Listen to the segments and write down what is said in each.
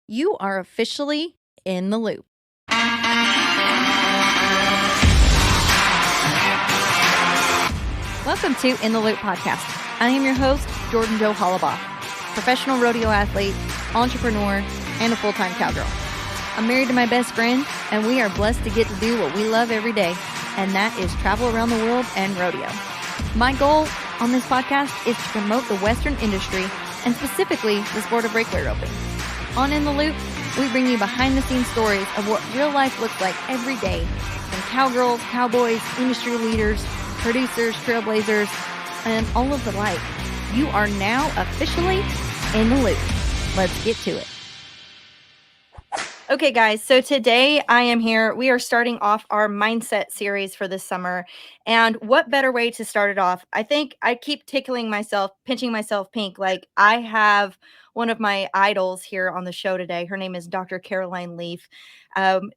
You are officially in the loop. Welcome to In the Loop podcast. I am your host, Jordan Jo Hollabaugh, professional rodeo athlete, entrepreneur, and a full-time cowgirl. I'm married to my best friend, and we are blessed to get to do what we love every day, and that is travel around the world and rodeo. My goal on this podcast is to promote the Western industry, and specifically the sport of breakaway roping. On In the Loop, we bring you behind-the-scenes stories of what real life looks like every day, from cowgirls, cowboys, industry leaders, producers, trailblazers, and all of the like. You are now officially in the loop. Let's get to it. Okay, guys, so today I am here. We are starting off our mindset series for this summer. And what better way to start it off? I think I keep tickling myself, pinching myself pink. Like, I have one of my idols here on the show today. Her name is Dr. Caroline Leaf.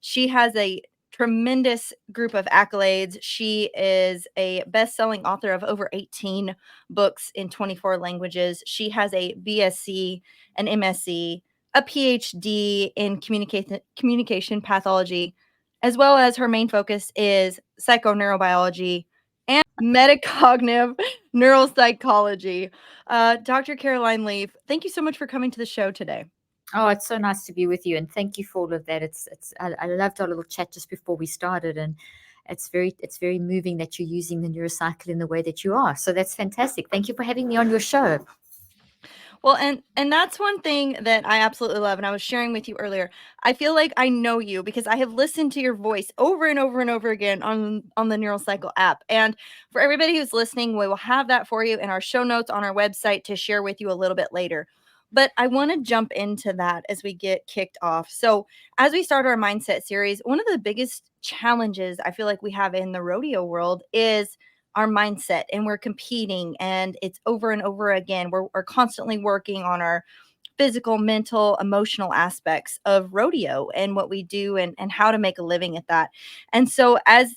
She has a tremendous group of accolades. She is a best-selling author of over 18 books in 24 languages. She has a BSc, an MSc, a PhD in communication pathology, as well as her main focus is psychoneurobiology and metacognitive neuropsychology. Dr. Caroline Leaf, thank you so much for coming to the show today. Oh, it's so nice to be with you, and thank you for all of that. I loved our little chat just before we started, and it's very moving that you're using the NeuroCycle in the way that you are. So that's fantastic. Thank you for having me on your show. Well, and that's one thing that I absolutely love, and I was sharing with you earlier. I feel like I know you because I have listened to your voice over and over and over again on the NeuroCycle app. And for everybody who's listening, we will have that for you in our show notes on our website to share with you a little bit later. But I want to jump into that as we get kicked off. So, as we start our mindset series, one of the biggest challenges I feel like we have in the rodeo world is our mindset, and we're competing, and it's over and over again. We're constantly working on our physical, mental, emotional aspects of rodeo and what we do, and how to make a living at that. And so as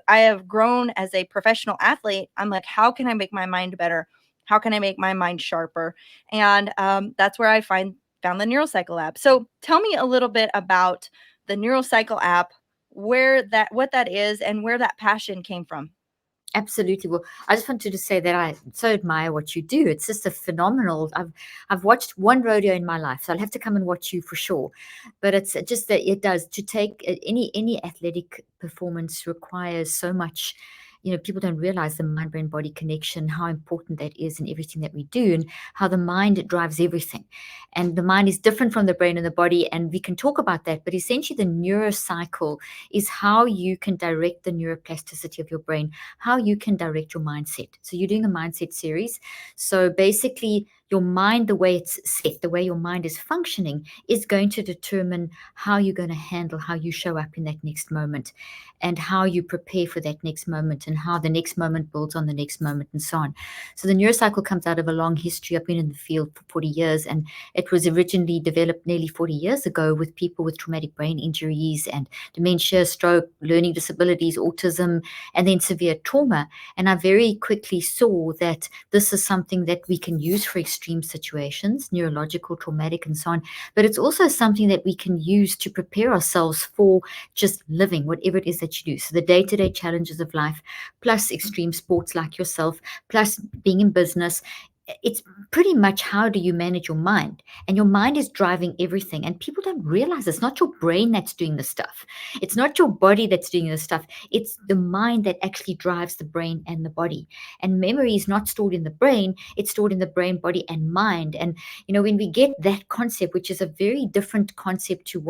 I have grown as a professional athlete, I'm like, how can I make my mind better? How can I make my mind sharper? And that's where I found the NeuroCycle app. So tell me a little bit about the NeuroCycle app, what that is, and where that passion came from. Absolutely. Well, I just wanted to say that I so admire what you do. It's just a phenomenal. I've watched one rodeo in my life, so I'll have to come and watch you for sure. But it's just that it does to take any athletic performance requires so much. People don't realize the mind brain body connection, how important that is in everything that we do, and how the mind drives everything. And the mind is different from the brain and the body, and we can talk about that. But essentially, the neurocycle is how you can direct the neuroplasticity of your brain, how you can direct your mindset. So you're doing a mindset series. So basically, your mind, the way it's set, the way your mind is functioning, is going to determine how you're going to handle how you show up in that next moment, and how you prepare for that next moment, and how the next moment builds on the next moment, and so on. So the NeuroCycle comes out of a long history. I've been in the field for 40 years, and it was originally developed nearly 40 years ago with people with traumatic brain injuries and dementia, stroke, learning disabilities, autism, and then severe trauma. And I very quickly saw that this is something that we can use for extreme situations, neurological, traumatic, and so on. But it's also something that we can use to prepare ourselves for just living, whatever it is that you do. So the day-to-day challenges of life, plus extreme sports like yourself, plus being in business. It's pretty much how do you manage your mind, and your mind is driving everything, and people don't realize it's not your brain that's doing the stuff, it's not your body that's doing the stuff, it's the mind that actually drives the brain and the body. And memory is not stored in the brain, it's stored in the brain, body, and mind. And when we get that concept, which is a very different concept to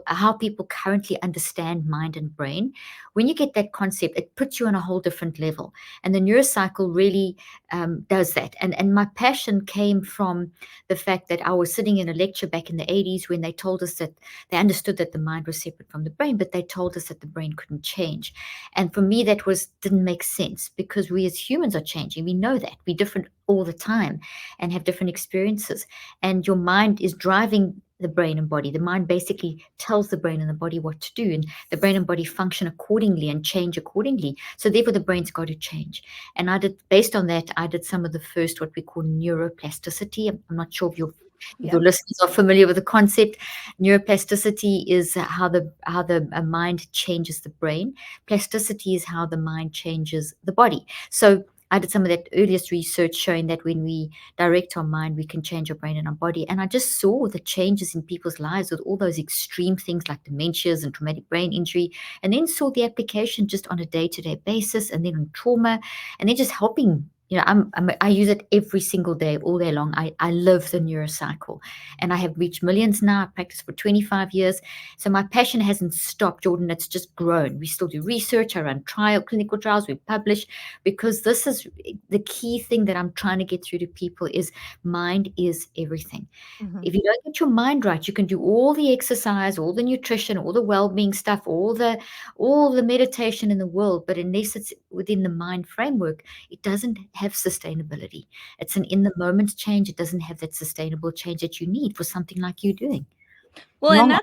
how people currently understand mind and brain, when you get that concept, it puts you on a whole different level. And the NeuroCycle really does that. And my passion came from the fact that I was sitting in a lecture back in the 80s when they told us that they understood that the mind was separate from the brain, but they told us that the brain couldn't change. And for me, that didn't make sense, because we as humans are changing. We know that. We're different all the time and have different experiences. And your mind is driving the brain and body. The mind basically tells the brain and the body what to do, and the brain and body function accordingly and change accordingly. So therefore the brain's got to change. And based on that, I did some of the first, what we call neuroplasticity. I'm not sure if you're If Yeah. your listeners are familiar with the concept, neuroplasticity is how the mind changes the brain. Plasticity is how the mind changes the body. So I did some of that earliest research showing that when we direct our mind, we can change our brain and our body. And I just saw the changes in people's lives with all those extreme things like dementias and traumatic brain injury, and then saw the application just on a day-to-day basis, and then on trauma, and then just helping. I use it every single day, all day long. I live the NeuroCycle, and I have reached millions now. I practiced for 25 years. So my passion hasn't stopped, Jordan. It's just grown. We still do research. I run clinical trials. We publish, because this is the key thing that I'm trying to get through to people is mind is everything. Mhm. If you don't get your mind right, you can do all the exercise, all the nutrition, all the well-being stuff, all the meditation in the world, but unless it's within the mind framework, it doesn't have sustainability. It's an in the moment change. It doesn't have that sustainable change that you need for something like you doing. Well, and Long,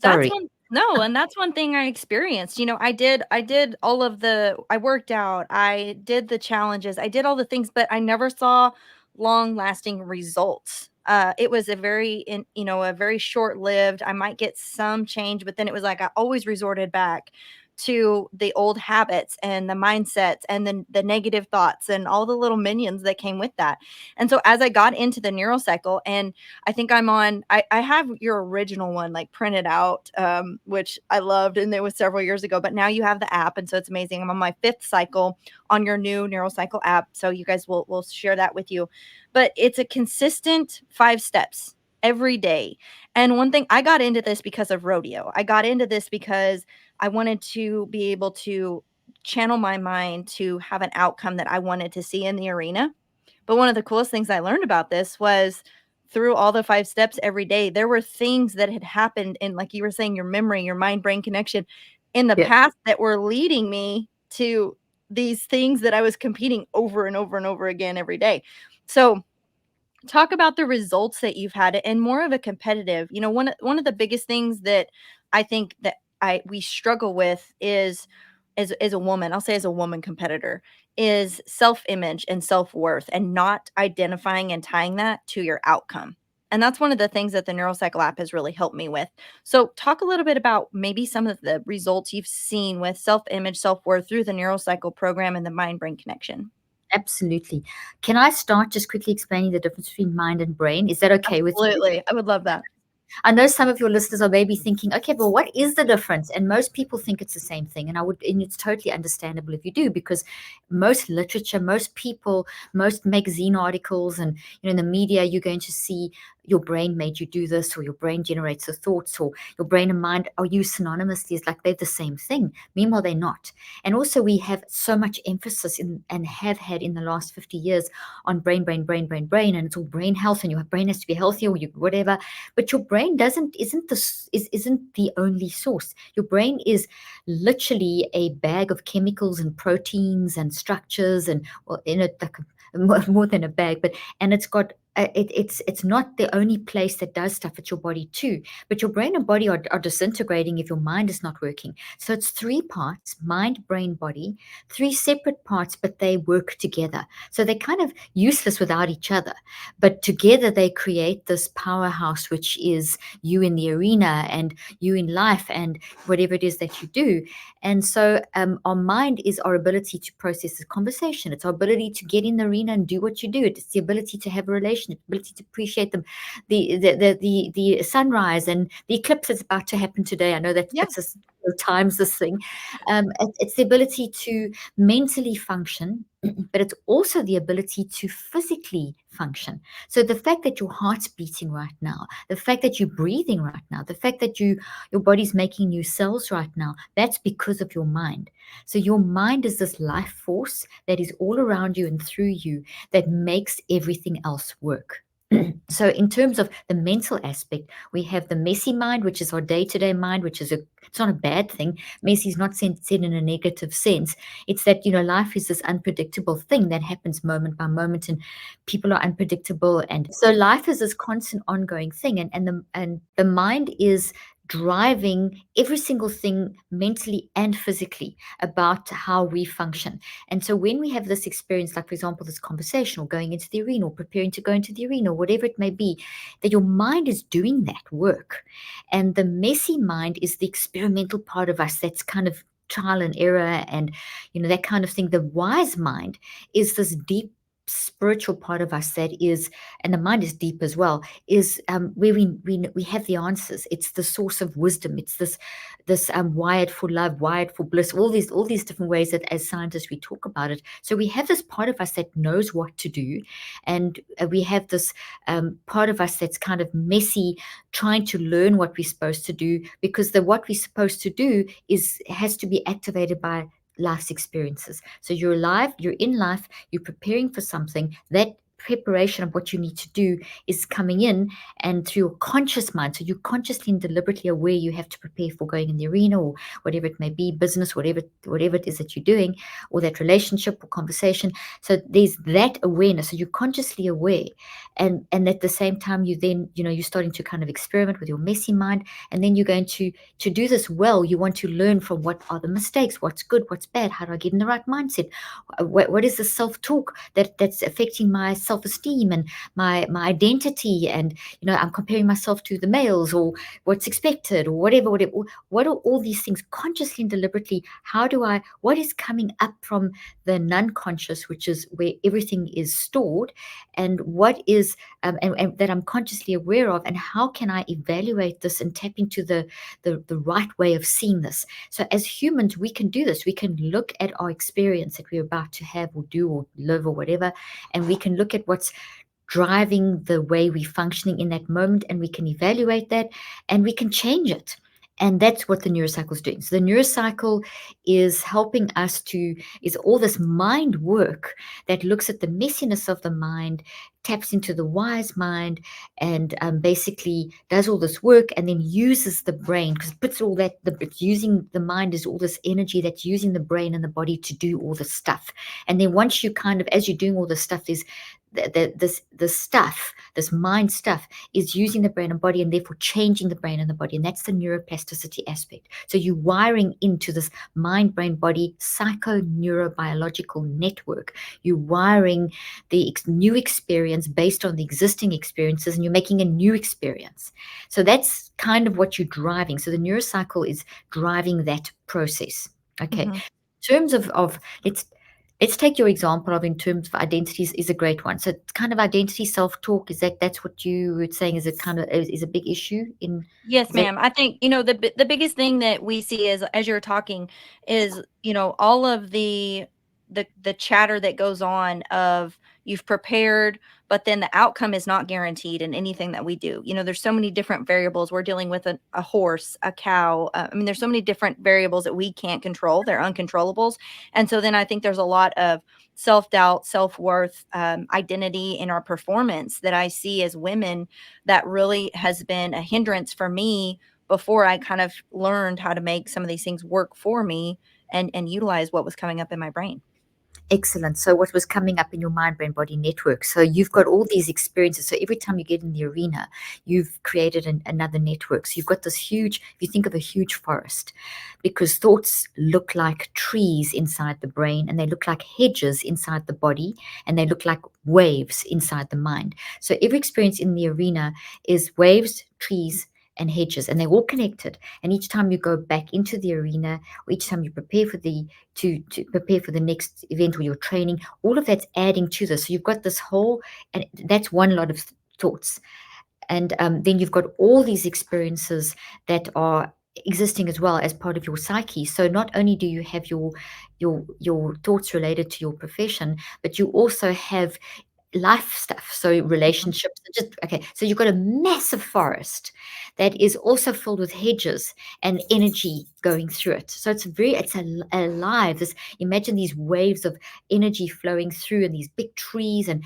that's sorry. one no, and that's one thing I experienced. I did all of I worked out, I did the challenges, I did all the things, but I never saw long-lasting results. It was a very short-lived. I might get some change, but then it was like I always resorted back to the old habits and the mindsets and the negative thoughts and all the little minions that came with that. And so as I got into the neurocycle, and I think I have your original one like printed out, which I loved, and it was several years ago, but now you have the app, and so it's amazing. I'm on my fifth cycle on your new NeuroCycle app. So you guys will share that with you. But it's a consistent 5 steps every day. And one thing, I got into this because of rodeo. I got into this because I wanted to be able to channel my mind to have an outcome that I wanted to see in the arena. But one of the coolest things I learned about this was through all the 5 steps every day, there were things that had happened in, like you were saying, your memory, your mind-brain connection in the Yeah. past that were leading me to these things that I was competing over and over and over again every day. So, talk about the results that you've had and more of a competitive. One of the biggest things that I think that I we struggle with is as a woman, I'll say as a woman competitor, is self-image and self-worth and not identifying and tying that to your outcome. And that's one of the things that the NeuroCycle app has really helped me with. So talk a little bit about maybe some of the results you've seen with self-image, self-worth through the NeuroCycle program and the mind-brain connection. Absolutely. Can I start just quickly explaining the difference between mind and brain? Is that okay with you? Absolutely. I would love that. I know some of your listeners are maybe thinking, okay, but what is the difference? And most people think it's the same thing. And it's totally understandable if you do, because most literature, most people, most magazine articles, and in the media, you're going to see your brain made you do this, or your brain generates the thoughts, or your brain and mind are used synonymously as like they're the same thing. Meanwhile, they're not. And also, we have so much emphasis in and have had in the last 50 years on brain, brain, brain, brain, brain, and it's all brain health, and your brain has to be healthy, or you whatever. But your brain isn't the only source. Your brain is literally a bag of chemicals and proteins and structures, and well, in it like more than a bag, but and it's got it's not the only place that does stuff. It's your body too. But your brain and body are disintegrating if your mind is not working. So it's 3 parts: mind, brain, body, 3 separate parts, but they work together. So they're kind of useless without each other, but together they create this powerhouse, which is you in the arena and you in life and whatever it is that you do. And so our mind is our ability to process a conversation. It's our ability to get in the arena and do what you do. It's the ability to have a relation, the ability to appreciate them, the sunrise and the eclipse that's about to happen today. I know that Yeah. it's times this thing. It's the ability to mentally function, but it's also the ability to physically function. So the fact that your heart's beating right now, the fact that you're breathing right now, the fact that your body's making new cells right now, that's because of your mind. So your mind is this life force that is all around you and through you that makes everything else work. So in terms of the mental aspect, we have the messy mind, which is our day-to-day mind, which is it's not a bad thing. Messy is not said in a negative sense. It's that life is this unpredictable thing that happens moment by moment, and people are unpredictable, and so life is this constant ongoing thing, and the mind is driving every single thing mentally and physically about how we function. And so when we have this experience, like for example, this conversation or going into the arena or preparing to go into the arena or whatever it may be, that your mind is doing that work. And the messy mind is the experimental part of us that's kind of trial and error and that kind of thing. The wise mind is this deep spiritual part of us that is, and the mind is deep as well, is where we have the answers. It's the source of wisdom. It's this wired for love, wired for bliss, all these different ways that as scientists we talk about it. So we have this part of us that knows what to do, and we have this part of us that's kind of messy, trying to learn what we're supposed to do, because the what we're supposed to do has to be activated by life's experiences. So you're alive, you're in life, you're preparing for something. That preparation of what you need to do is coming in, and through your conscious mind. So you're consciously and deliberately aware you have to prepare for going in the arena or whatever it may be, business, whatever it is that you're doing, or that relationship or conversation. So there's that awareness. So you're consciously aware, and at the same time you then you're starting to kind of experiment with your messy mind, and then you're going to do this well. You want to learn from what are the mistakes, what's good, what's bad, how do I get in the right mindset, what is the self-talk that's affecting my self-esteem and my identity, and I'm comparing myself to the males or what's expected or whatever. What are all these things consciously and deliberately? What is coming up from the non-conscious, which is where everything is stored, and what is and that I'm consciously aware of, and how can I evaluate this and tap into the right way of seeing this? So as humans, we can do this. We can look at our experience that we're about to have or do or live or whatever, and we can look at what's driving the way we're functioning in that moment, and we can evaluate that, and we can change it. And that's what the neurocycle is doing. So the neurocycle is helping us is all this mind work that looks at the messiness of the mind, taps into the wise mind, and basically does all this work, and then uses the brain, because it puts all that, using the mind is all this energy that's using the brain and the body to do all the stuff. And then once you kind of, as you're doing all the stuff, there's this mind stuff is using the brain and body, and therefore changing the brain and the body, and that's the neuroplasticity aspect. So you're wiring into this mind, brain, body psychoneurobiological network. You're wiring the new experience based on the existing experiences, and you're making a new experience. So that's kind of what you're driving. So the neurocycle is driving that process. Okay. Mhm. In terms of let's take your example of, in terms of identities, is a great one. So it's kind of identity self-talk. That's what you were saying, is it kind of is a big issue in, Yes, is that ma'am. I think, the biggest thing that we see is, as you're talking, is, all of the chatter that goes on of you've prepared, but then the outcome is not guaranteed in anything that we do. There's so many different variables. We're dealing with a horse, a cow. I mean, there's so many different variables that we can't control. They're uncontrollables. And so then I think there's a lot of self-doubt, self-worth, identity in our performance that I see as women that really has been a hindrance for me before I kind of learned how to make some of these things work for me and utilize what was coming up in my brain. excellent? So what was coming up in your mind, brain, body network? So you've got all these experiences. So every time you get in the arena, you've created another network. So you've got this huge, if you think of a huge forest, because thoughts look like trees inside the brain, and they look like hedges inside the body, and they look like waves inside the mind. So every experience in the arena is waves, trees, and hedges, and they're all connected. And each time you go back into the arena, or each time you prepare for to prepare for the next event or your training, all of that's adding to this. So you've got this whole, and that's one lot of thoughts. And then you've got all these experiences that are existing as well as part of your psyche. So not only do you have your thoughts related to your profession, but you also have life stuff, so Mhm. relationships. Just okay, so you've got a massive forest that is also filled with hedges and energy going through it. So alive. This, imagine these waves of energy flowing through, and these big trees, and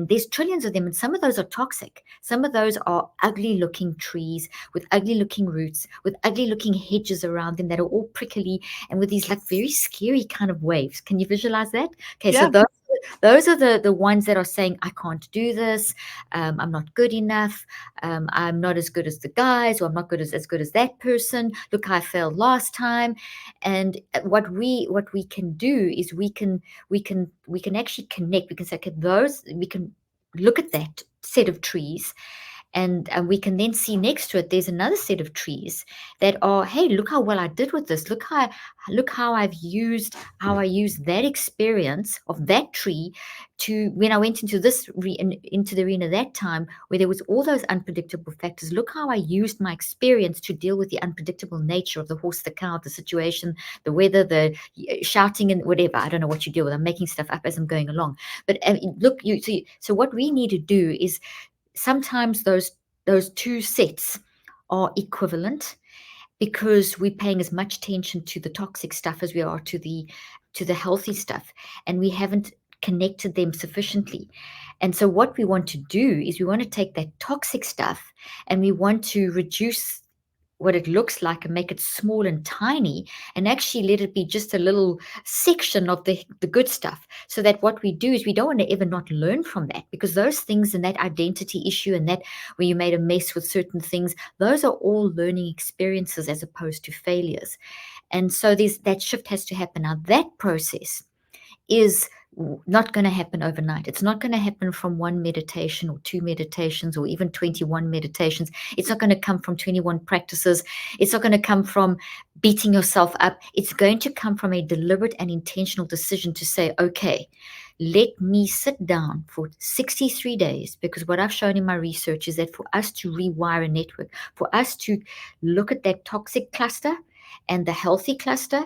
there's trillions of them, and some of those are toxic. Some of those are ugly looking trees with ugly looking roots, with ugly looking hedges around them that are all prickly, and with these like very scary kind of waves. Can you visualize that? Okay, so Yeah. those are the ones that are saying, I can't do this, I'm not good enough, I'm not as good as the guys, or I'm not as good as that person. Look, I failed last time. And what we can do is we can actually connect. We can say, okay, those we can look at that set of trees, and we can then see next to it there's another set of trees that are, hey, look how well I did with this, look how I used that experience of that tree to, when I went into into the arena that time where there was all those unpredictable factors, look how I used my experience to deal with the unpredictable nature of the horse, the cow, the situation, the weather, the shouting and whatever. I don't know what you deal with, I'm making stuff up as I'm going along. But look, so what we need to do is, sometimes those two sets are equivalent, because we're paying as much attention to the toxic stuff as we are to the healthy stuff, and we haven't connected them sufficiently. And so what we want to do is we want to take that toxic stuff and we want to reduce what it looks like and make it small and tiny, and actually let it be just a little section of the good stuff, so that what we do is we don't want to ever not learn from that, because those things and that identity issue and that where you made a mess with certain things, those are all learning experiences as opposed to failures. And so that shift has to happen. Now that process is not going to happen overnight. It's not going to happen from one meditation or two meditations or even 21 meditations. It's not going to come from 21 practices. It's not going to come from beating yourself up. It's going to come from a deliberate and intentional decision to say, okay, let me sit down for 63 days, because what I've shown in my research is that for us to rewire a network, for us to look at that toxic cluster and the healthy cluster,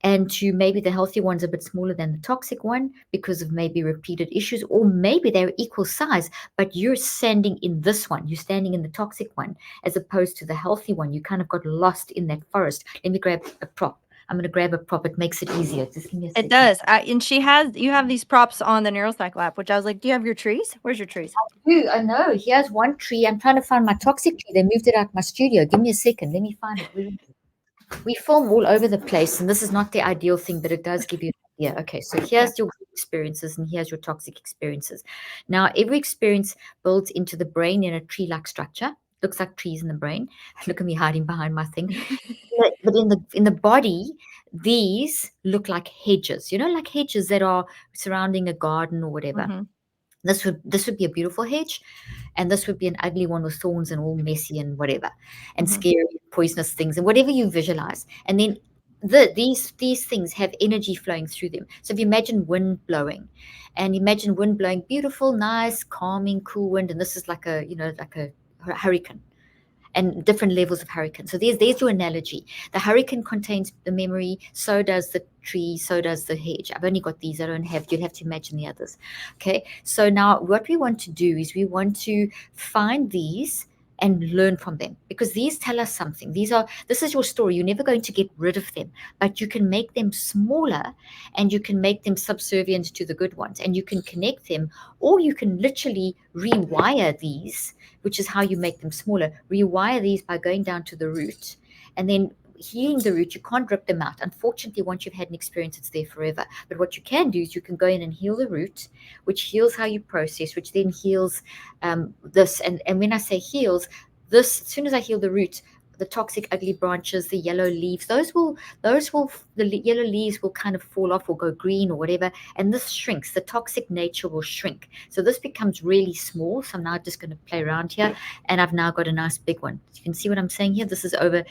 and to maybe the healthy one's a bit smaller than the toxic one because of maybe repeated issues, or maybe they're equal size, but you're standing in this one, you're standing in the toxic one as opposed to the healthy one. You kind of got lost in that forest. Let me grab a prop. I'm going to grab a prop. It makes it easier. Just give me a It second. does. And you have these props on the NeuroCycle app, which I was like, do you have your trees? Where's your trees? Ooh, I know. Here's one tree. I'm trying to find my toxic tree. They moved it out my studio. Give me a second. Let me find it. We film all over the place, and this is not the ideal thing, but it does give you an idea. Okay, so here's your good experiences and here's your toxic experiences. Now, every experience builds into the brain in a tree-like structure. Looks like trees in the brain. Look at me hiding behind my thing. But in the body, these look like hedges. Like hedges that are surrounding a garden or whatever. Mhm. This would be a beautiful hedge, and this would be an ugly one with thorns and all messy and whatever, and Mhm. scary poisonous things and whatever you visualize. And then these things have energy flowing through them. So if you imagine wind blowing, and imagine wind blowing, beautiful, nice, calming, cool wind, and this is like a hurricane, and different levels of hurricane. So there's your analogy. The hurricane contains the memory, so does the tree, so does the hedge. I've only got these, you'll have to imagine the others. Okay, so now what we want to do is we want to find these and learn from them, because these tell us something. This is your story. You're never going to get rid of them, but you can make them smaller, and you can make them subservient to the good ones, and you can connect them, or you can literally rewire these, which is how you make them smaller. Rewire these by going down to the root, and then healing the root. You can't rip them out. Unfortunately, once you've had an experience, it's there forever. But what you can do is you can go in and heal the root, which heals how you process, which then heals this. And when I say heals, this, as soon as I heal the root, the toxic ugly branches, the yellow leaves, the yellow leaves will kind of fall off or go green or whatever, and this shrinks. The toxic nature will shrink. So this becomes really small. So I'm now just going to play around here, and I've now got a nice big one. You can see what I'm saying here. This is over,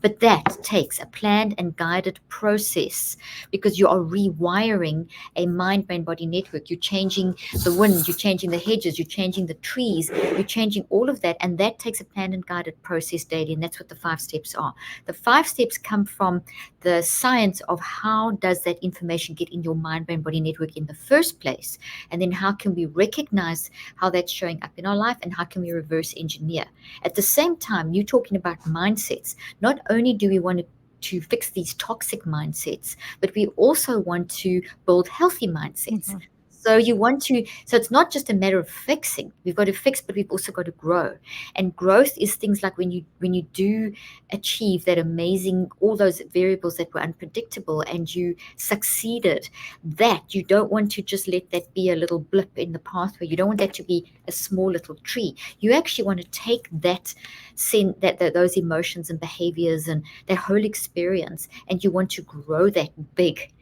but that takes a planned and guided process, because you are rewiring a mind, brain, body network. You're changing the wind, you're changing the hedges, you're changing the trees, you're changing all of that, and that takes a planned and guided process daily, and that's what the 5 steps are. The 5 steps come from the science of how does that information get in your mind, brain, body network in the first place, and then how can we recognize how that's showing up in our life, and how can we reverse engineer. At the same time, you're talking about mindsets. Not only do we want to fix these toxic mindsets, but we also want to build healthy mindsets. Mhm. So so it's not just a matter of fixing. We've got to fix, but we've also got to grow. And growth is things like when you do achieve that amazing, all those variables that were unpredictable and you succeeded, that you don't want to just let that be a little blip in the pathway. You don't want that to be a small little tree. You actually want to take those emotions and behaviors and that whole experience, and you want to grow that big,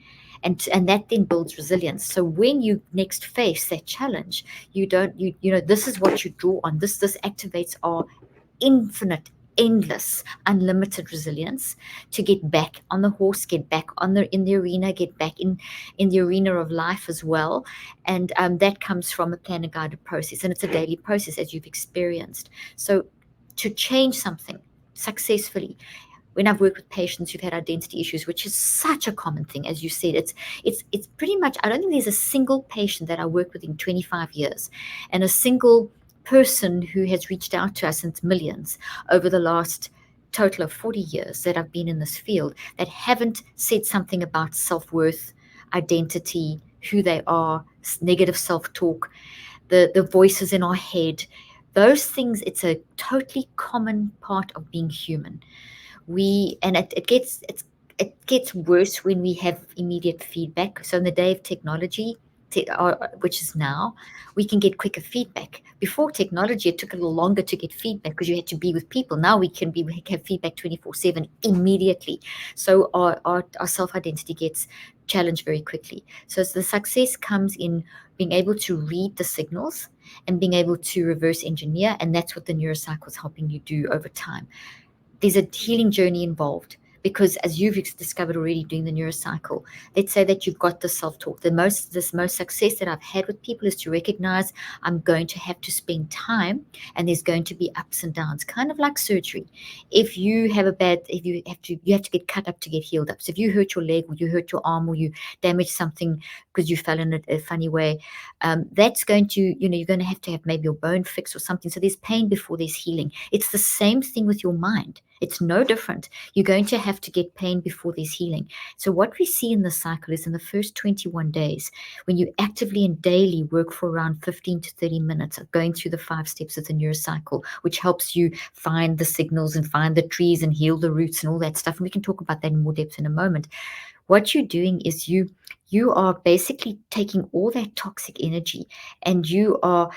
and that then builds resilience. So when you next face that challenge, this is what you draw on. This activates our infinite, endless, unlimited resilience to get back on the horse, get back in the arena, get back in the arena of life as well. And that comes from a plan and guided process, and it's a daily process as you've experienced. So to change something successfully, when I've worked with patients who've had identity issues, which is such a common thing, as you said, it's pretty much, I don't think there's a single patient that I work with in 25 years, and a single person who has reached out to us, and it's millions over the last total of 40 years that I've been in this field, that haven't said something about self-worth, identity, who they are, negative self-talk, the voices in our head. Those things, it's a totally common part of being human. It gets worse when we have immediate feedback. So in the day of technology, which is now, we can get quicker feedback. Before technology, it took a little longer to get feedback because you had to be with people. Now we have feedback 24/7 immediately. So our self-identity gets challenged very quickly. So the success comes in being able to read the signals and being able to reverse engineer, and that's what the NeuroCycle is helping you do over time. There's a healing journey involved, because as you've discovered already doing the neurocycle, let's say that you've got the self-talk. The most success that I've had with people is to recognize I'm going to have to spend time, and there's going to be ups and downs, kind of like surgery. If you have to get cut up to get healed up. So if you hurt your leg, or you hurt your arm, or you damage something because you fell in a funny way, that's going to, you're going to have maybe your bone fixed or something. So there's pain before there's healing. It's the same thing with your mind. It's no different. You're going to have to get pain before there's healing. So what we see in the cycle is in the first 21 days, when you actively and daily work for around 15 to 30 minutes of going through the 5 steps of the neurocycle, which helps you find the signals and find the trees and heal the roots and all that stuff. And we can talk about that in more depth in a moment. What you're doing is you are basically taking all that toxic energy, and you are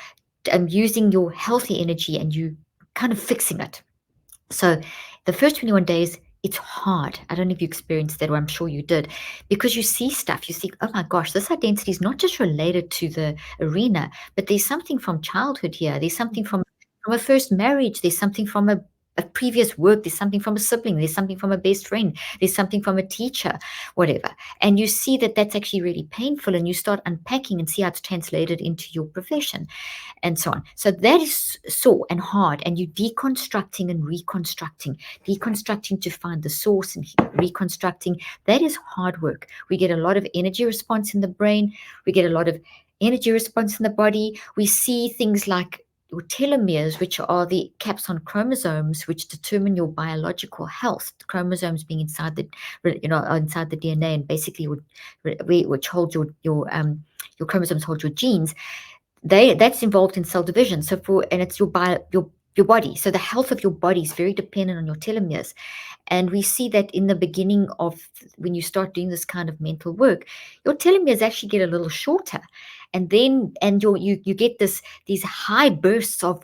using your healthy energy, and you kind of fixing it. So the first 21 days, it's hard. I don't know if you experienced that, or I'm sure you did, because you see stuff. You see, oh my gosh, this identity is not just related to the arena, but there's something from childhood here. There's something from a first marriage. There's something from a previous work. There's something from a sibling. There's something from a best friend. There's something from a teacher, whatever. And you see that that's actually really painful, and you start unpacking and see how it's translated into your profession, and so on. So that is sore and hard, and you deconstructing and reconstructing, deconstructing to find the source and reconstructing. That is hard work. We get a lot of energy response in the brain. We get a lot of energy response in the body. We see things like your telomeres, which are the caps on chromosomes, which determine your biological health. The chromosomes being inside inside the DNA, and basically which hold your chromosomes hold your genes. That's involved in cell division. And it's your body. So the health of your body is very dependent on your telomeres. And we see that in the beginning of when you start doing this kind of mental work, your telomeres actually get a little shorter. And you get these high bursts of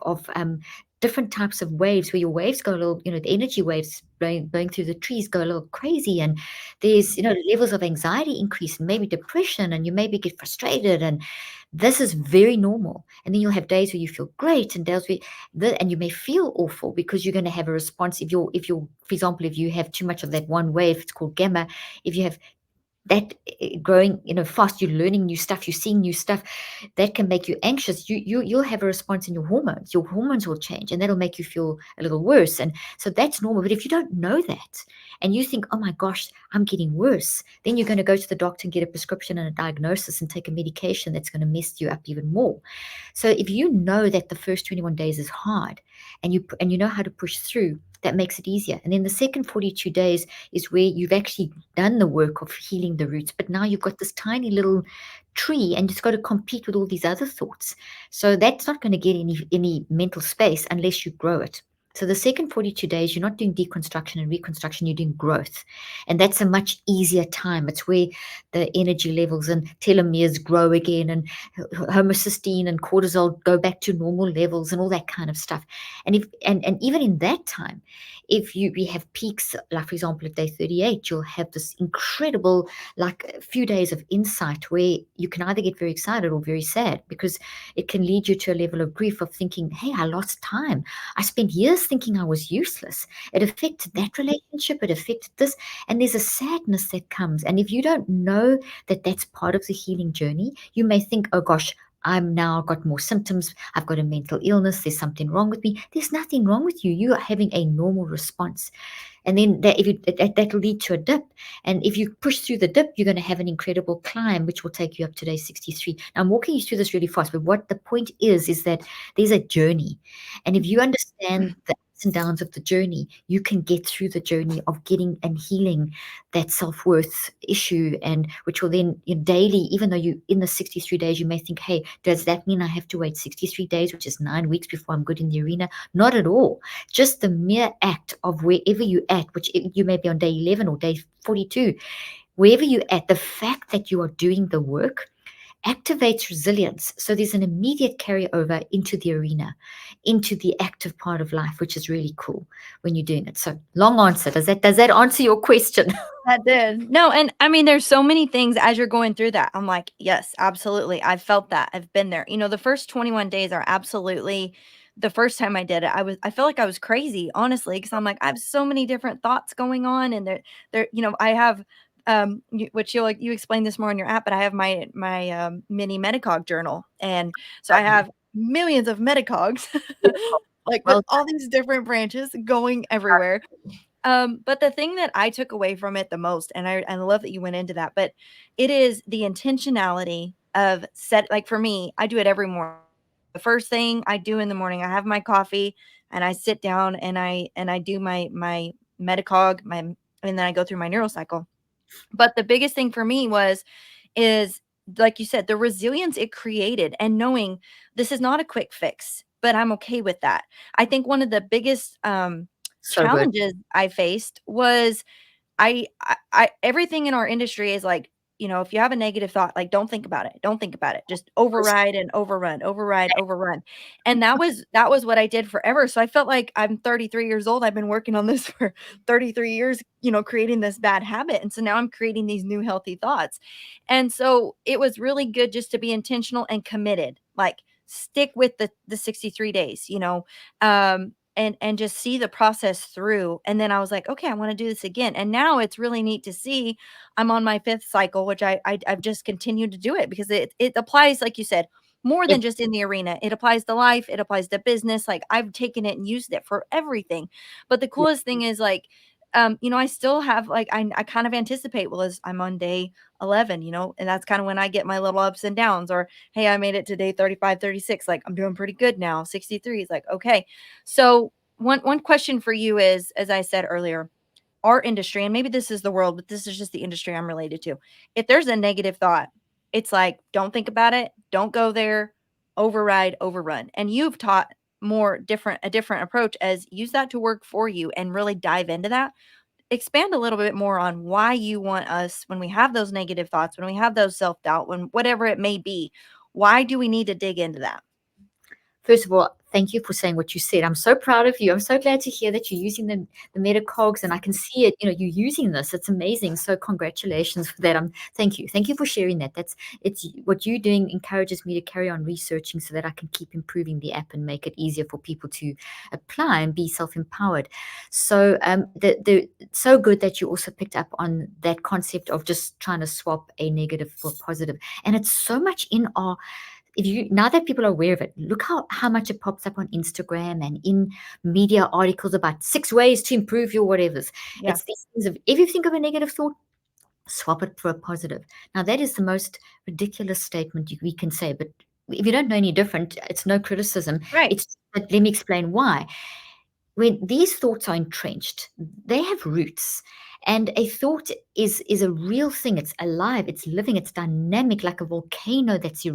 different types of waves, where your waves go a little, the energy waves blowing through the trees go a little crazy, and there's levels of anxiety increase, and maybe depression, and you maybe get frustrated, and this is very normal. And then you'll have days where you feel great, and days and you may feel awful, because you're going to have a response. For example, if you have too much of that one wave, it's called gamma. If you have that growing fast, you're learning new stuff, you're seeing new stuff, that can make you anxious. You'll have a response in your hormones will change, and that'll make you feel a little worse. And so that's normal. But if you don't know that, and you think, oh my gosh, I'm getting worse, then you're going to go to the doctor and get a prescription and a diagnosis and take a medication that's going to mess you up even more. So if you know that the first 21 days is hard, and you know how to push through, that makes it easier. And then the second 42 days is where you've actually done the work of healing the roots, but now you've got this tiny little tree and it's got to compete with all these other thoughts. So that's not going to get any mental space unless you grow it. So the second 42 days, you're not doing deconstruction and reconstruction, you're doing growth. And that's a much easier time. It's where the energy levels and telomeres grow again, and homocysteine and cortisol go back to normal levels and all that kind of stuff. And even in that time, if we have peaks, like for example at day 38, you'll have this incredible, like a few days of insight where you can either get very excited or very sad, because it can lead you to a level of grief of thinking, hey, I lost time. I spent years thinking I was useless. It affected that relationship, it affected this, and there's a sadness that comes. And if you don't know that that's part of the healing journey, you may think, oh gosh, I'm now got more symptoms. I've got a mental illness. There's something wrong with me. There's nothing wrong with you. You are having a normal response. And then that'll lead to a dip. And if you push through the dip, you're going to have an incredible climb, which will take you up to day 63. Now, I'm walking you through this really fast, but what the point is that there's a journey. And if you understand the ups and downs of the journey, you can get through the journey of getting and healing that self-worth issue, and which will then daily, even though you in the 63 days, you may think, hey, does that mean I have to wait 63 days, which is 9 weeks before I'm good in the arena? Not at all. Just the mere act of wherever you at, which you may be on day 11 or day 42, wherever you at, the fact that you are doing the work activates resilience. So there's an immediate carryover into the arena, into the active part of life, which is really cool when you're doing it. So long answer. Does that answer your question? That did. No, and I mean, there's so many things as you're going through that. I'm like, yes, absolutely. I've felt that. I've been there. The first 21 days are absolutely the first time I did it. I felt like I was crazy, honestly, because I'm like, I have so many different thoughts going on, and I have which you explained this more on your app, but I have my mini metacog journal, and so I have millions of metacogs, like with Well, all these different branches going everywhere. But the thing that I took away from it the most, and I love that you went into that, but it is the intentionality of like for me, I do it every morning. The first thing I do in the morning, I have my coffee and I sit down and I do my metacog, and then I go through my neurocycle. But the biggest thing for me is like you said, the resilience it created, and knowing this is not a quick fix, but I'm okay with that. I think one of the biggest so good. challenges I faced was I everything in our industry is like, if you have a negative thought, like, don't think about it. Don't think about it. Just override and overrun, override, overrun. And that was what I did forever. So I felt like I'm 33 years old. I've been working on this for 33 years, creating this bad habit. And so now I'm creating these new healthy thoughts. And so it was really good just to be intentional and committed. Like, stick with the 63 days, and just see the process through. And then I was like, okay, I want to do this again. And now it's really neat to see I'm on my fifth cycle, which I've just continued to do it because it applies, like you said, more than just in the arena. It applies to life, it applies to business. Like, I've taken it and used it for everything. But the coolest thing is, like, I still have, like, I kind of anticipate, well, as I'm on day 11, and that's kind of when I get my little ups and downs, or hey, I made it to day 35, 36, like, I'm doing pretty good now. 63 is like, okay. So one question for you is, as I said earlier, our industry, and maybe this is the world, but this is just the industry I'm related to. If there's a negative thought, it's like, don't think about it, don't go there, override, overrun. And you've taught a different approach, as use that to work for you and really dive into that. Expand a little bit more on why you want us, when we have those negative thoughts, when we have those self-doubt, when whatever it may be, why do we need to dig into that? First of all, thank you for saying what you said. I'm so proud of you. I'm so glad to hear that you're using the metacogs, and I can see it. You're using this. It's amazing. So congratulations for that. Thank you. Thank you for sharing that. It's what you're doing encourages me to carry on researching so that I can keep improving the app and make it easier for people to apply and be self-empowered. So it's so good that you also picked up on that concept of just trying to swap a negative for a positive. And it's so much in our, now that people are aware of it, look how much it pops up on Instagram and in media articles about 6 ways to improve your whatevers. Yeah. It's these things of, if you think of a negative thought, swap it for a positive. Now, that is the most ridiculous statement we can say, but if you don't know any different, it's no criticism. Right. But let me explain why. When these thoughts are entrenched, they have roots. And a thought is a real thing. It's alive, it's living, it's dynamic, like a volcano that's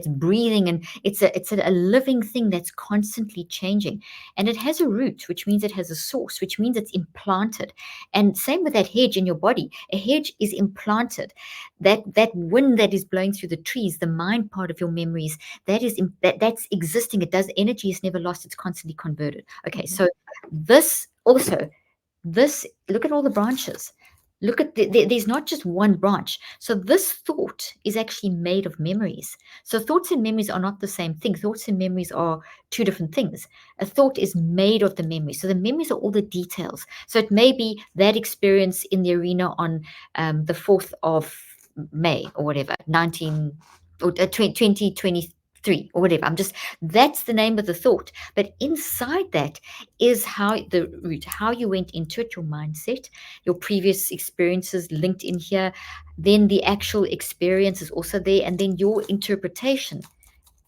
breathing, and it's a living thing that's constantly changing. And it has a root, which means it has a source, which means it's implanted. And same with that hedge in your body. A hedge is implanted. That wind that is blowing through the trees, the mind part of your memories, that's existing. It does, energy is never lost, it's constantly converted. Okay, Mhm. so this also, this, look at all the branches. Look at there's not just one branch. So this thought is actually made of memories. So thoughts and memories are not the same thing. Thoughts and memories are two different things. A thought is made of the memory. So the memories are all the details. So it may be that experience in the arena on the 4th of May or whatever, 19 or 2023 or whatever. That's the name of the thought. But inside that is how the root, how you went into it, your mindset, your previous experiences linked in here, then the actual experience is also there, and then your interpretation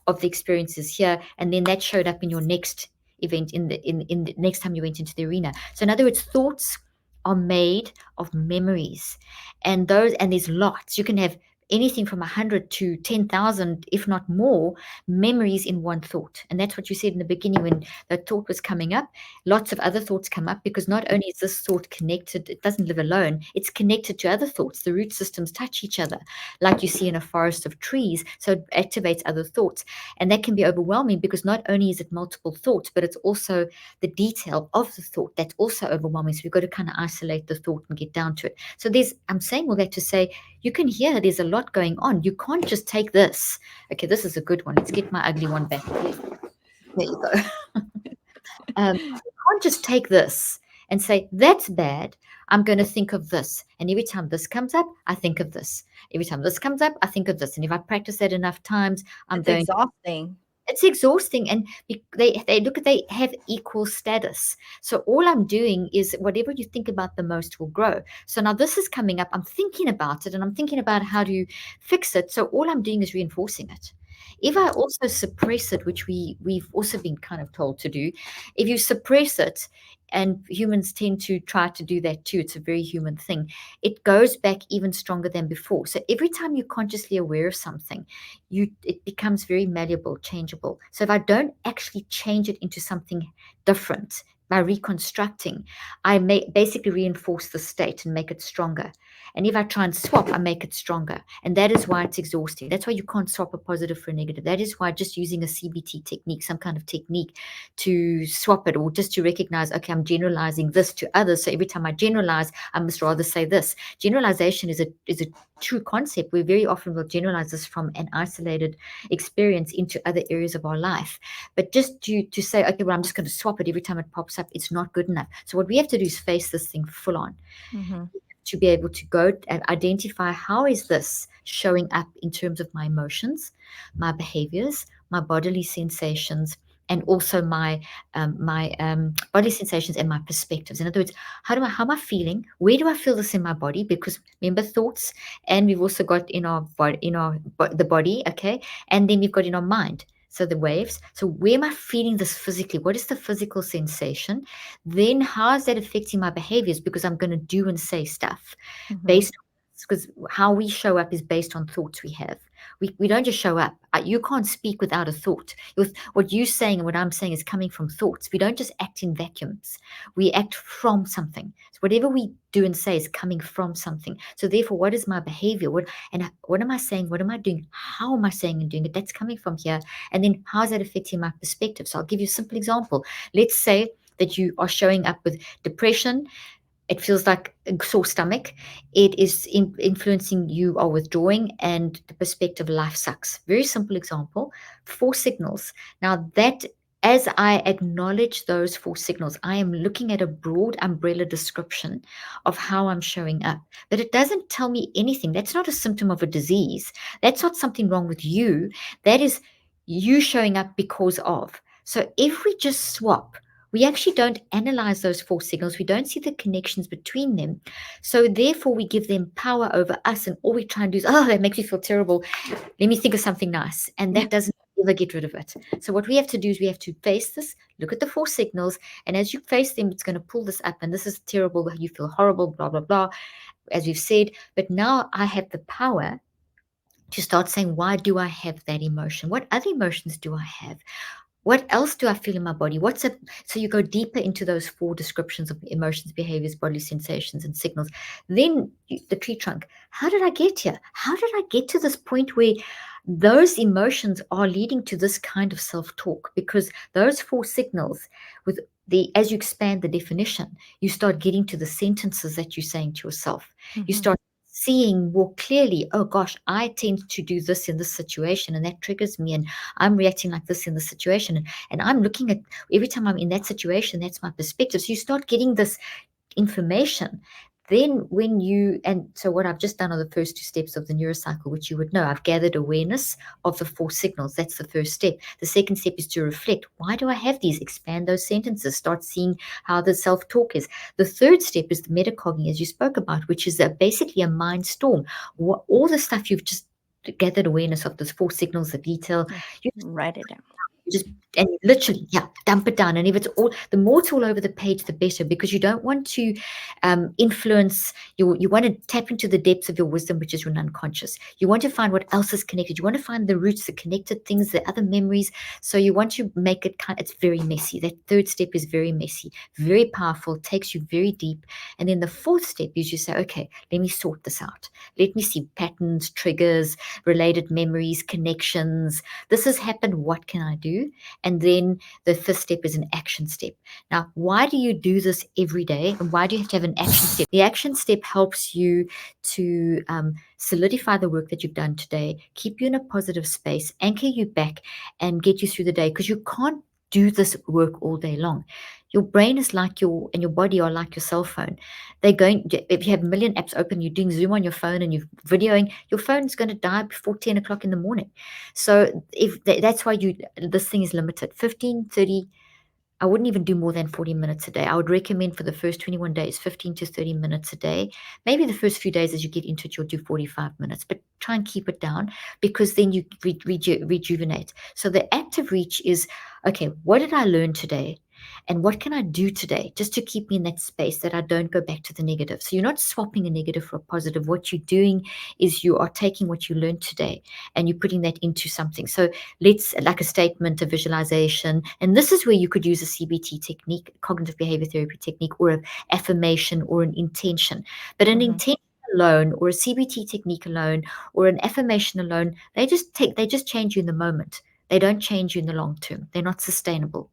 of the experiences here, and then that showed up in your next event, in the next time you went into the arena. So in other words, thoughts are made of memories, and there's lots. You can have anything from 100 to 10,000, if not more, memories in one thought. And that's what you said in the beginning when that thought was coming up. Lots of other thoughts come up, because not only is this thought connected, it doesn't live alone, it's connected to other thoughts. The root systems touch each other, like you see in a forest of trees. So it activates other thoughts. And that can be overwhelming, because not only is it multiple thoughts, but it's also the detail of the thought that's also overwhelming. So we've got to kind of isolate the thought and get down to it. So I'm saying all that to say, you can hear there's a lot going on. You can't just take this. Okay, this is a good one. Let's get my ugly one back. There you go. You can't just take this and say, that's bad. I'm going to think of this. And every time this comes up, I think of this. Every time this comes up, I think of this. And if I practice that enough times, I'm It's going, exhausting. it's exhausting. And they look at, they have equal status. So all I'm doing is whatever you think about the most will grow. So now this is coming up, I'm thinking about it, and I'm thinking about how to fix it. So all I'm doing is reinforcing it. If I also suppress it, which we've also been kind of told to do, if you suppress it, and humans tend to try to do that too, it's a very human thing, it goes back even stronger than before. So every time you're consciously aware of something, it becomes very malleable, changeable. So if I don't actually change it into something different by reconstructing, I may basically reinforce the state and make it stronger. And if I try and swap, I make it stronger. And that is why it's exhausting. That's why you can't swap a positive for a negative. That is why just using a CBT technique, some kind of technique to swap it, or just to recognize, okay, I'm generalizing this to others. So every time I generalize, I must rather say this. Generalization is a true concept. We very often will generalize this from an isolated experience into other areas of our life. But just to say, okay, well, I'm just going to swap it every time it pops up, it's not good enough. So what we have to do is face this thing full on, Mhm. to be able to go and identify, how is this showing up in terms of my emotions, my behaviors, my bodily sensations, and also my bodily sensations and my perspectives. In other words, how am I feeling? Where do I feel this in my body? Because remember, thoughts, and we've also got in our body, the body, okay, and then we've got in our mind. So the waves. So where am I feeling this physically? What is the physical sensation? Then how is that affecting my behaviors? Because I'm going to do and say stuff Mhm. based on, because how we show up is based on thoughts we have. We don't just show up. You can't speak without a thought. What you're saying and what I'm saying is coming from thoughts. We don't just act in vacuums. We act from something. So whatever we do and say is coming from something. So therefore, what is my behavior? What am I saying? What am I doing? How am I saying and doing it? That's coming from here. And then how is that affecting my perspective? So I'll give you a simple example. Let's say that you are showing up with depression. It feels like a sore stomach. It is influencing, you are withdrawing, and the perspective, life sucks. Very simple example. 4 signals. Now that, as I acknowledge those 4 signals, I am looking at a broad umbrella description of how I'm showing up. But it doesn't tell me anything. That's not a symptom of a disease. That's not something wrong with you. That is you showing up because of. So if we just swap, we actually don't analyze those 4 signals. We don't see the connections between them. So therefore, we give them power over us. And all we try and do is, oh, that makes me feel terrible. Let me think of something nice. And Yeah. that doesn't Ever get rid of it. So what we have to do is we have to face this, look at the four signals, and as you face them, it's going to pull this up, and this is terrible, you feel horrible, blah, blah, blah, as we've said. But now I have the power to start saying, why do I have that emotion? What other emotions do I have? What else do I feel in my body? What's it? So you go deeper into those four descriptions of emotions, behaviors, bodily sensations, and signals. Then the tree trunk. How did I get here? How did I get to this point where those emotions are leading to this kind of self-talk? Because those four signals, with as you expand the definition, you start getting to the sentences that you're saying to yourself. You Mhm. start seeing more clearly, oh gosh, I tend to do this in this situation, and that triggers me, and I'm reacting like this in the situation. And I'm looking at every time I'm in that situation, that's my perspective. So you start getting this information. Then when you, and so what I've just done are the first two steps of the neurocycle, which you would know. I've gathered awareness of the four signals. That's the first step. The second step is to reflect. Why do I have these? Expand those sentences. Start seeing how the self-talk is. The third step is the metacognitive, as you spoke about, which is basically a mind storm. All the stuff you've just gathered awareness of, those four signals, the detail, Yeah. you Write it down. just, and literally, yeah, dump it down. And if it's all, the more it's all over the page, the better, because you don't want to influence you want to tap into the depths of your wisdom, which is your unconscious. You want to find what else is connected. You want to find the roots, the connected things, the other memories. So you want to make it it's very messy. That third step is very messy, very powerful, takes you very deep. And then the fourth step is you say, okay, let me sort this out. Let me see patterns, triggers, related memories, connections. This has happened. What can I do? And then the fifth step is an action step. Now, why do you do this every day? And why do you have to have an action step? The action step helps you to solidify the work that you've done today, keep you in a positive space, anchor you back, and get you through the day, because you can't do this work all day long. Your brain is like and your body are like your cell phone. If you have a million apps open, you're doing Zoom on your phone and you're videoing, your phone's going to die before 10 o'clock in the morning. So that's why this thing is limited. 15, 30. I wouldn't even do more than 40 minutes a day. I would recommend for the first 21 days, 15 to 30 minutes a day. Maybe the first few days as you get into it, you'll do 45 minutes, but try and keep it down, because then you rejuvenate. So the active reach is, okay, what did I learn today? And what can I do today just to keep me in that space that I don't go back to the negative? So you're not swapping a negative for a positive. What you're doing is you are taking what you learned today and you're putting that into something. So like a statement, a visualization. And this is where you could use a CBT technique, cognitive behavior therapy technique, or an affirmation or an intention. But an Mhm. intention alone, or a CBT technique alone, or an affirmation alone, they just change you in the moment. They don't change you in the long term. They're not sustainable.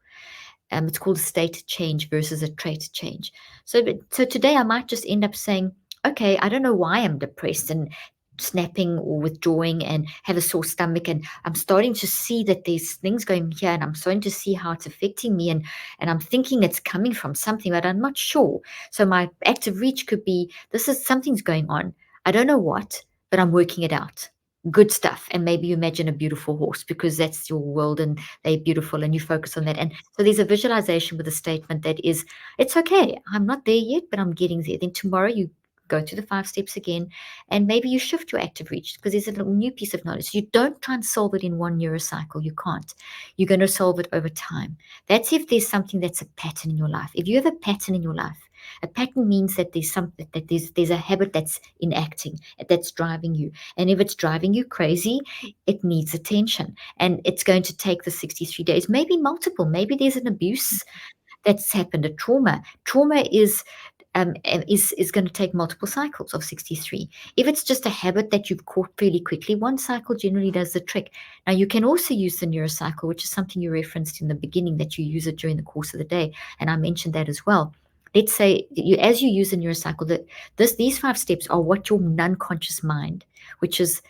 It's called a state change versus a trait change. So today I might just end up saying, okay, I don't know why I'm depressed and snapping or withdrawing and have a sore stomach, and I'm starting to see that there's things going here, and I'm starting to see how it's affecting me, and I'm thinking it's coming from something, but I'm not sure. So my active reach could be, this is something's going on. I don't know what, but I'm working it out. Good stuff. And maybe you imagine a beautiful horse, because that's your world and they're beautiful, and you focus on that. And so there's a visualization with a statement that is, it's okay, I'm not there yet, but I'm getting there. Then tomorrow you go through the 5 steps again, and maybe you shift your active reach, because there's a little new piece of knowledge. You don't try and solve it in one neurocycle. You can't. You're going to solve it over time. That's if there's something that's a pattern in your life. If you have a pattern in your life, a pattern means that there's something, that there's a habit that's enacting, that's driving you. And if it's driving you crazy, it needs attention. And it's going to take the 63 days, maybe multiple. Maybe there's an abuse that's happened, a trauma. Trauma is going to take multiple cycles of 63. If it's just a habit that you've caught fairly quickly, one cycle generally does the trick. Now, you can also use the neurocycle, which is something you referenced in the beginning, that you use it during the course of the day. And I mentioned that as well. Let's say as you use the neurocycle, these 5 steps are what your unconscious mind, which is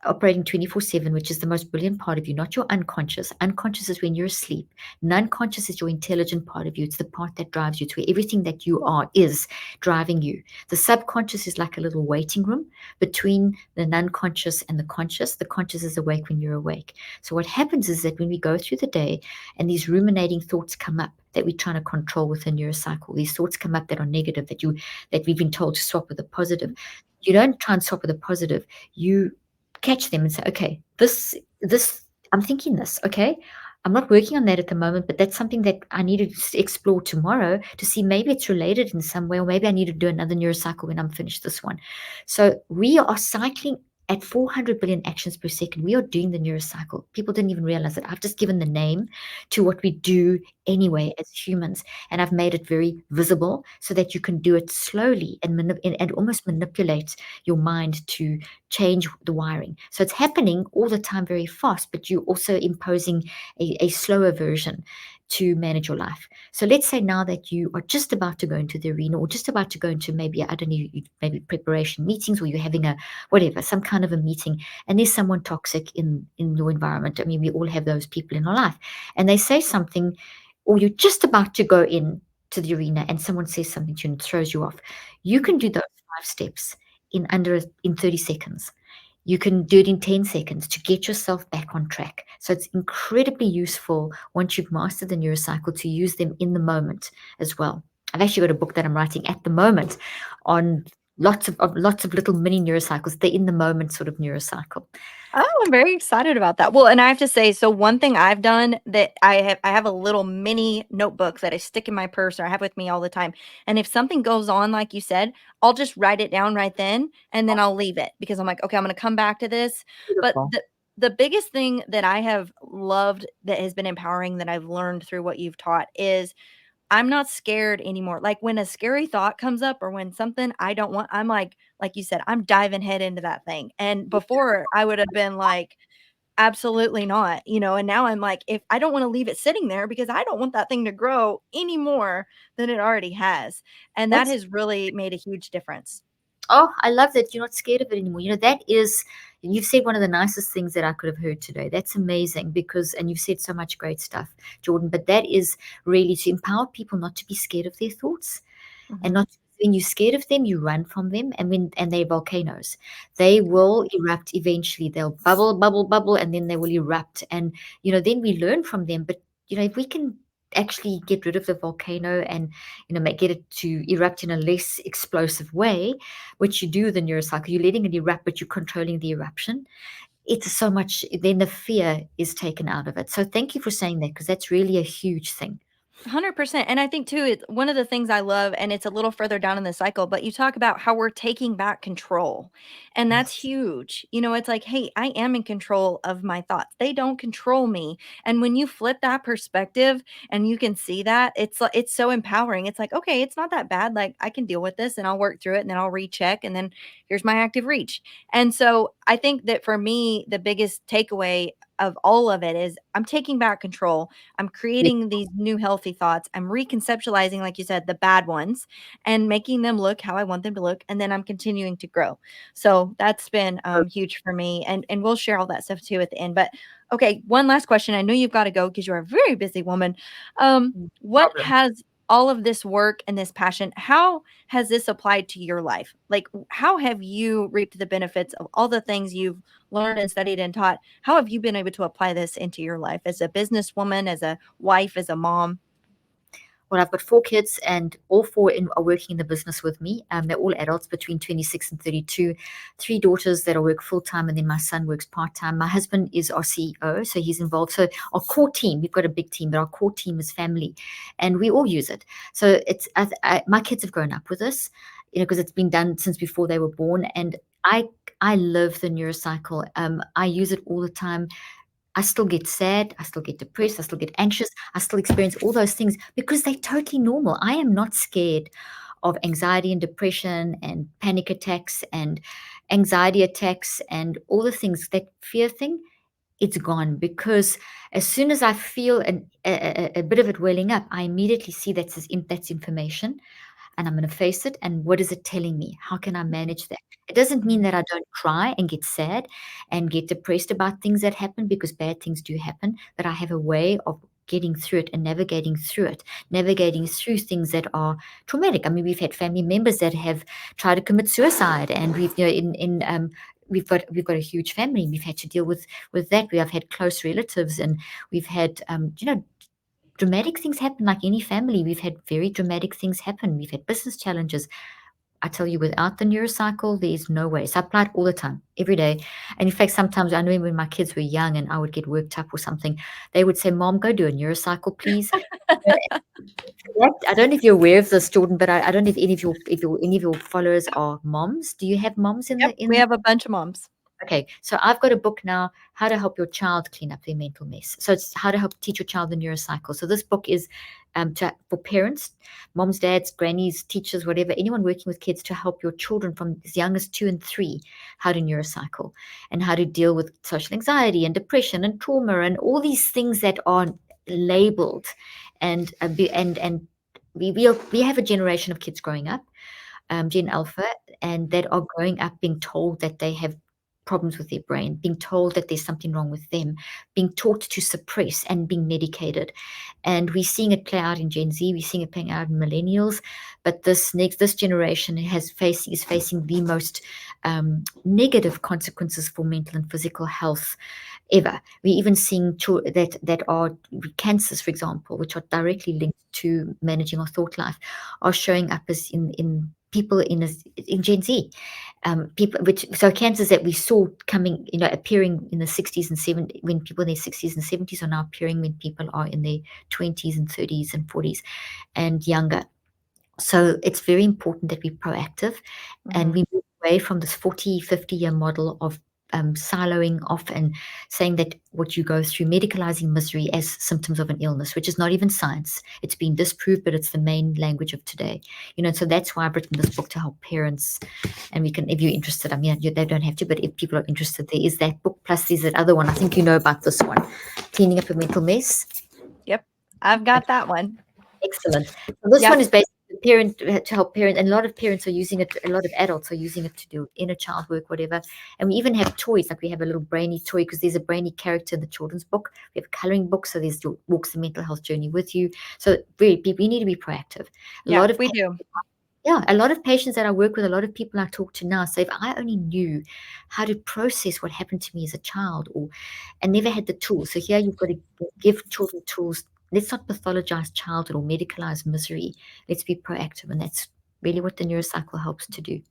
operating 24/7, which is the most brilliant part of you, not your unconscious. Unconscious is when you're asleep. Non-conscious is your intelligent part of you. It's the part that drives you. It's where everything that you are is driving you. The subconscious is like a little waiting room between the non-conscious and the conscious. The conscious is awake when you're awake. So what happens is that when we go through the day and these ruminating thoughts come up that we're trying to control with the neurocycle, these thoughts come up that are negative, that we've been told to swap with a positive. You don't try and swap with a positive. You catch them and say, okay, this I'm thinking this, okay? I'm not working on that at the moment, but that's something that I need to explore tomorrow to see maybe it's related in some way, or maybe I need to do another neurocycle when I'm finished this one. So we are cycling at 400 billion actions per second. We are doing the neurocycle. People didn't even realize it. I've just given the name to what we do anyway as humans, and I've made it very visible so that you can do it slowly and, and almost manipulate your mind to change the wiring. So it's happening all the time very fast, but you're also imposing a slower version to manage your life. So let's say now that you are just about to go into the arena, or just about to go into maybe, I don't know, maybe preparation meetings, or you're having a whatever, some kind of a meeting, and there's someone toxic in your environment. I mean, we all have those people in our life, and they say something, or you're just about to go in to the arena and someone says something to you and throws you off. You can do those 5 steps in 30 seconds. You can do it in 10 seconds to get yourself back on track. So it's incredibly useful once you've mastered the neurocycle to use them in the moment as well. I've actually got a book that I'm writing at the moment on lots of little mini neurocycles, the in the moment sort of neurocycle. Oh, I'm very excited about that. Well, and I have to say, so one thing I've done that I have a little mini notebook that I stick in my purse or I have with me all the time. And if something goes on, like you said, I'll just write it down right then and then I'll leave it because I'm like, okay, I'm going to come back to this. But Beautiful. the biggest thing that I have loved that has been empowering that I've learned through what you've taught is I'm not scared anymore. Like, when a scary thought comes up or when something I don't want, I'm like you said, I'm diving head into that thing. And before I would have been like, absolutely not, and now I'm like, if I don't want to leave it sitting there because I don't want that thing to grow any more than it already has. And that That's has really made a huge difference. Oh, I love that you're not scared of it anymore. That is, you've said one of the nicest things that I could have heard today. That's amazing because, and you've said so much great stuff, Jordan, but that is really to empower people not to be scared of their thoughts and Mhm. not when you're scared of them, you run from them, and they're volcanoes. They will erupt eventually. They'll bubble, bubble, bubble, and then they will erupt. And then we learn from them. But if we can actually get rid of the volcano and get it to erupt in a less explosive way, which you do with the neurocycle, you're letting it erupt, but you're controlling the eruption. It's so much. Then the fear is taken out of it. So thank you for saying that because that's really a huge thing. 100%. And I think too, it's one of the things I love, and it's a little further down in the cycle, but you talk about how we're taking back control. And that's Yes. huge. It's like, hey, I am in control of my thoughts. They don't control me. And when you flip that perspective and you can see that, it's so empowering. It's like, okay, it's not that bad. Like, I can deal with this and I'll work through it and then I'll recheck and then here's my active reach. And so I think that for me, the biggest takeaway of all of it is I'm taking back control. I'm Yeah. creating these new healthy thoughts. I'm reconceptualizing, like you said, the bad ones and making them look how I want them to look. And then I'm continuing to grow. So that's been huge for me. And we'll share all that stuff too at the end. But okay, one last question. I know you've got to go because you're a very busy woman. What Problem. has all of this work and this passion, how has this applied to your life? Like, how have you reaped the benefits of all the things you've learned and studied and taught? How have you been able to apply this into your life as a businesswoman, as a wife, as a mom? Well, I've got 4 kids, and all four are working in the business with me. They're all adults between 26 and 32. 3 daughters that work full time, and then my son works part time. My husband is our CEO, so he's involved. So our core team, we've got a big team, but our core team is family, and we all use it. So my kids have grown up with this, because it's been done since before they were born, and I love the neurocycle. I use it all the time. I still get sad, I still get depressed, I still get anxious, I still experience all those things because they're totally normal. I am not scared of anxiety and depression and panic attacks and anxiety attacks and all the things. That fear thing, it's gone because as soon as I feel a bit of it welling up, I immediately see that's information, and I'm going to face it. And what is it telling me? How can I manage that? It doesn't mean that I don't cry and get sad and get depressed about things that happen, because bad things do happen, but I have a way of getting through it and navigating through things that are traumatic. I mean, we've had family members that have tried to commit suicide, and we've, in we've got a huge family. We've had to deal with that. We have had close relatives, and we've had dramatic things happen. Like any family, we've had very dramatic things happen. We've had business challenges. I tell you, without the NeuroCycle, there's no way. So I apply it all the time, every day. And in fact, sometimes I know when my kids were young and I would get worked up or something, they would say, "Mom, go do a NeuroCycle, please." I don't know if you're aware of this, Jordan, but I don't know if any of your followers are moms. Do you have moms in Yep, the in we the have a bunch of moms. Okay, so I've got a book now, How to Help Your Child Clean Up Their Mental Mess. So it's how to help teach your child the neurocycle. So this book is for parents, moms, dads, grannies, teachers, whatever, anyone working with kids, to help your children from as young as 2 and 3 how to neurocycle and how to deal with social anxiety and depression and trauma and all these things that are labeled. And we have a generation of kids growing up, Gen Alpha, and that are growing up being told that they have problems with their brain, being told that there's something wrong with them, being taught to suppress and being medicated. And we're seeing it play out in Gen Z, we're seeing it playing out in millennials, but this generation is facing the most negative consequences for mental and physical health ever. We're even seeing that are cancers, for example, which are directly linked to managing our thought life, are showing up as in people in Gen Z. People, so cancers that we saw coming, appearing in the 60s and 70s, when people in their 60s and 70s, are now appearing when people are in their 20s and 30s and 40s and younger. So it's very important that we're proactive and we move away from this 40, 50-year model of siloing off and saying that what you go through, medicalizing misery as symptoms of an illness, which is not even science. It's been disproved, but it's the main language of today. So that's why I've written this book, to help parents. And we can, if you're interested, I mean, they don't have to, but if people are interested, there is that book. Plus there's that other one. I think you know about this one, Cleaning Up a Mental Mess. Yep, I've got that one. Excellent. So this Yep. one is basically parent to help parent, and a lot of parents are using it. A lot of adults are using it to do inner child work, whatever. And we even have toys, like we have a little brainy toy, because there's a brainy character in the children's book. We have a coloring book, so there's walks the mental health journey with you. So really, we need to be proactive. Yeah, we do. Yeah, a lot of patients that I work with, a lot of people I talk to now say, if I only knew how to process what happened to me as a child, and never had the tools. So here you've got to give children tools. Let's not pathologize childhood or medicalize misery. Let's be proactive. And that's really what the NeuroCycle helps to do.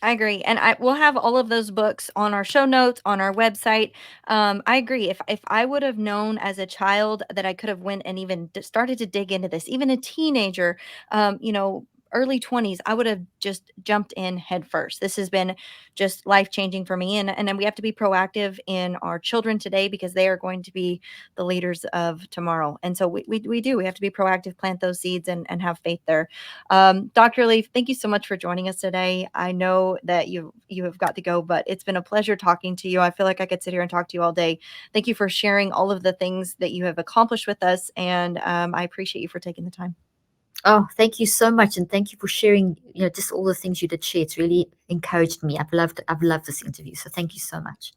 I agree, and we'll have all of those books on our show notes, on our website. I agree. If I would have known as a child that I could have went and even started to dig into this, even a teenager, early 20s, I would have just jumped in head first. This has been just life changing for me, and then we have to be proactive in our children today because they are going to be the leaders of tomorrow. And so we have to be proactive, plant those seeds, and have faith there. Dr. Leaf, thank you so much for joining us today. I know that you have got to go, but it's been a pleasure talking to you. I feel like I could sit here and talk to you all day. Thank you for sharing all of the things that you have accomplished with us, and I appreciate you for taking the time. Oh, thank you so much. And thank you for sharing, just all the things you did share. It's really encouraged me. I've loved this interview. So thank you so much.